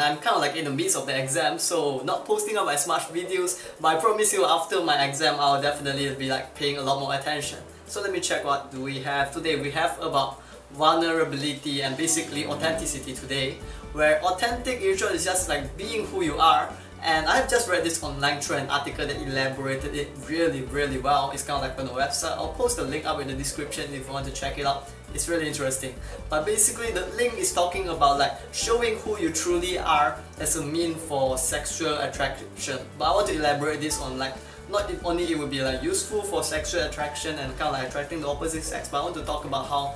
I'm kind of like in the midst of the exam, so not posting up as much videos, but I promise you after my exam I'll definitely be like paying a lot more attention. So let me check what do we have today. We have about vulnerability and basically authenticity today, where authentic in short is just like being who you are. And I've just read this online through an article that elaborated it really well. It's kind of like on the website. I'll post the link up in the description if you want to check it out. It's really interesting. But basically the link is talking about like showing who you truly are as a mean for sexual attraction. But I want to elaborate this on like not only it would be like useful for sexual attraction and kind of like attracting the opposite sex, but I want to talk about how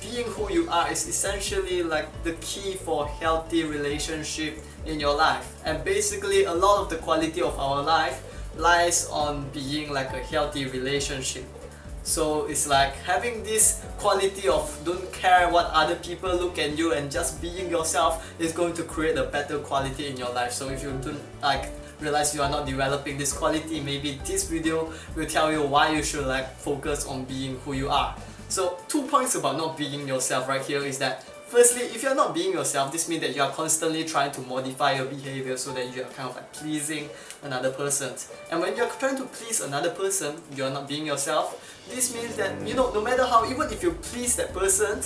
being who you are is essentially like the key for healthy relationship in your life. And basically a lot of the quality of our life lies on being like a healthy relationship. So it's like having this quality of don't care what other people look at you and just being yourself is going to create a better quality in your life. So if you don't like realize you are not developing this quality, maybe this video will tell you why you should like focus on being who you are. So 2 points about not being yourself right here is that firstly, if you're not being yourself, this means that you are constantly trying to modify your behavior so that you are kind of like pleasing another person. And when you're trying to please another person, you're not being yourself. This means that, you know, no matter how, even if you please that person,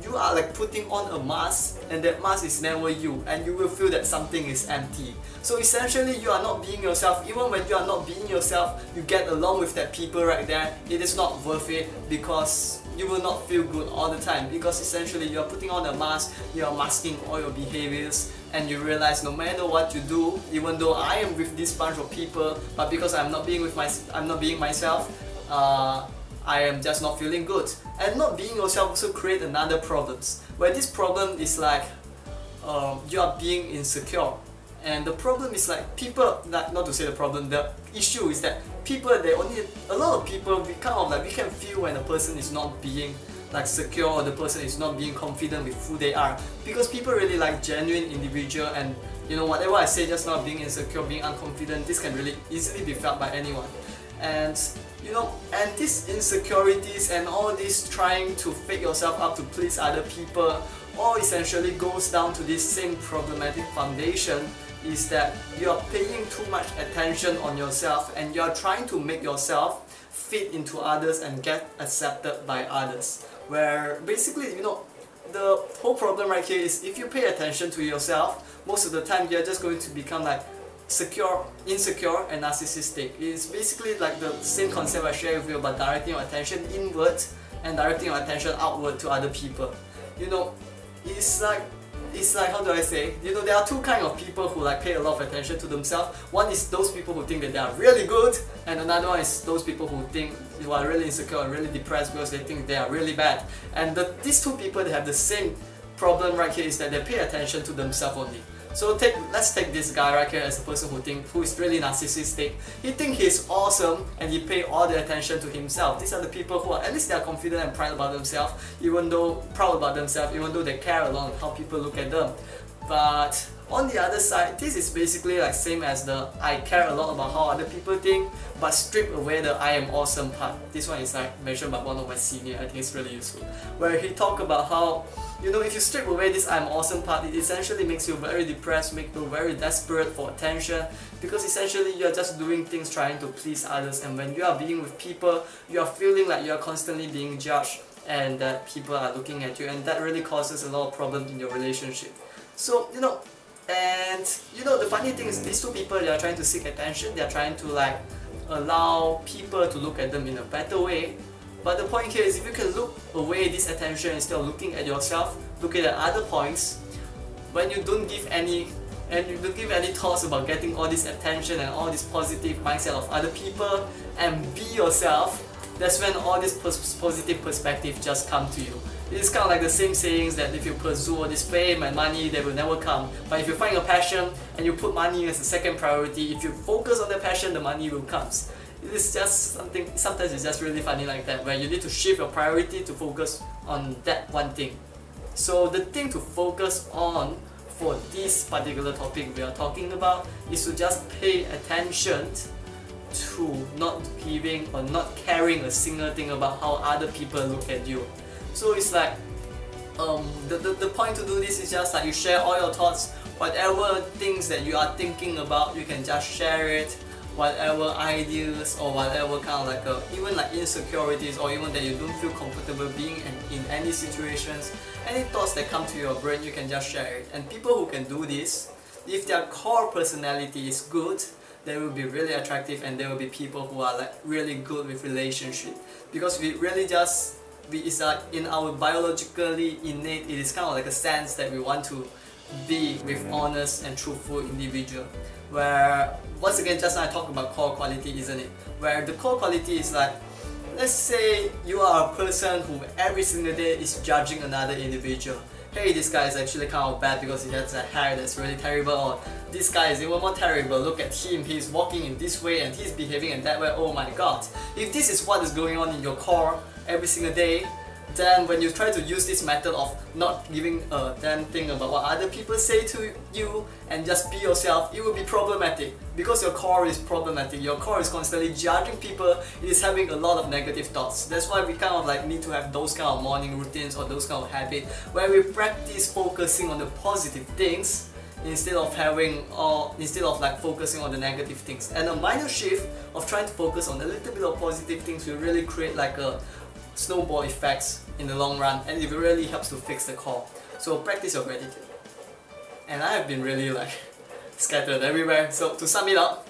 you are like putting on a mask, and that mask is never you, and you will feel that something is empty. So essentially you are not being yourself. Even when you are not being yourself, you get along with that people right there, it is not worth it, because you will not feel good all the time, because essentially you are putting on a mask, you are masking all your behaviors, and you realize no matter what you do, even though I am with this bunch of people, but because I'm not being myself, I am just not feeling good. And not being yourself also create another problems, where this problem is like you are being insecure. And the problem is like people, not to say the problem, the issue is that people, a lot of people, we can feel when a person is not being like secure, or the person is not being confident with who they are, because people really like genuine individual. And you know, whatever I say just now, being insecure, being unconfident, this can really easily be felt by anyone. And you know, and these insecurities and all this trying to fake yourself up to please other people, all essentially goes down to this same problematic foundation, is that you are paying too much attention on yourself, and you are trying to make yourself fit into others and get accepted by others. Where basically, you know, the whole problem right here is if you pay attention to yourself, most of the time you're just going to become like insecure and narcissistic. It's basically like the same concept I shared with you about directing your attention inward and directing your attention outward to other people. You know, it's like how do I say, you know, there are two kinds of people who like pay a lot of attention to themselves. One is those people who think that they are really good, and another one is those people who are really insecure and really depressed because they think they are really bad. And these two people, they have the same problem right here, is that they pay attention to themselves only. So let's take this guy right here as a person who is really narcissistic. He thinks he's awesome and he pay all the attention to himself. These are the people who are, at least they are confident and proud about themselves, even though they care a lot on how people look at them. But on the other side, this is basically like same as the I care a lot about how other people think, but strip away the I am awesome part. This one is like mentioned by one of my senior. I think it's really useful, where he talk about how, you know, if you strip away this I'm awesome part, it essentially makes you very depressed, make you very desperate for attention, because essentially you are just doing things trying to please others. And when you are being with people, you are feeling like you are constantly being judged and that people are looking at you, and that really causes a lot of problems in your relationship. So, you know, and you know, the funny thing is these two people, they are trying to seek attention, they are trying to like allow people to look at them in a better way. But the point here is, if you can look away this attention instead of looking at yourself, looking at other points, when you don't give any thoughts about getting all this attention and all this positive mindset of other people, and be yourself, that's when all this positive perspective just come to you. It's kind of like the same sayings that if you pursue all this fame and money, they will never come. But if you find your passion and you put money as a second priority, if you focus on the passion, the money will come. It's just something, sometimes it's just really funny like that, where you need to shift your priority to focus on that one thing. So the thing to focus on for this particular topic we are talking about is to just pay attention to not giving or not caring a single thing about how other people look at you. So it's like the point to do this is just like you share all your thoughts Whatever things that you are thinking about, you can just share it. Whatever ideas or whatever kind of like even like insecurities, or even that you don't feel comfortable being in any situations, any thoughts that come to your brain, you can just share it. And people who can do this, if their core personality is good, they will be really attractive, and there will be people who are like really good with relationship, because we really just it's like in our biologically innate, it is kind of like a sense that we want to be with honest and truthful individual. Where once again, just now I talked about core quality, isn't it? Where the core quality is like, let's say you are a person who every single day is judging another individual. Hey, this guy is actually kind of bad because he has a hair that's really terrible, or this guy is even more terrible, look at him, he's walking in this way and he's behaving in that way, oh my god. If this is what is going on in your core every single day, then when you try to use this method of not giving a damn thing about what other people say to you and just be yourself, it will be problematic, because your core is problematic. Your core is constantly judging people, it is having a lot of negative thoughts. That's why we kind of like need to have those kind of morning routines or those kind of habits where we practice focusing on the positive things instead of like focusing on the negative things. And a minor shift of trying to focus on a little bit of positive things will really create like a snowball effects in the long run, and it really helps to fix the core. So practice your gratitude. And I have been really like scattered everywhere. So to sum it up,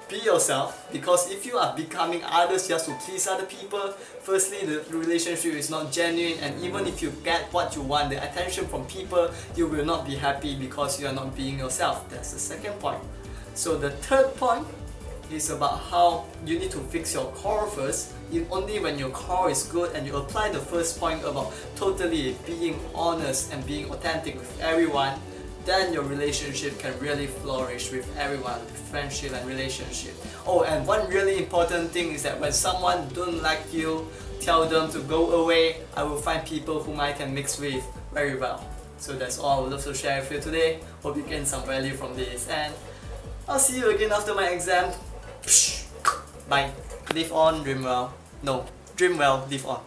be yourself, because if you are becoming others just to please other people, firstly the relationship is not genuine, and even if you get what you want, the attention from people, you will not be happy because you are not being yourself. That's the second point. So the third point is about how you need to fix your core first. Only when your core is good and you apply the first point about totally being honest and being authentic with everyone, then your relationship can really flourish with everyone, with friendship and relationship. Oh, and one really important thing is that when someone don't like you, tell them to go away. I will find people whom I can mix with very well. So that's all I would love to share with you today. Hope you gain some value from this, and I'll see you again after my exam. Bye. Live on, dream well. No, dream well, live on.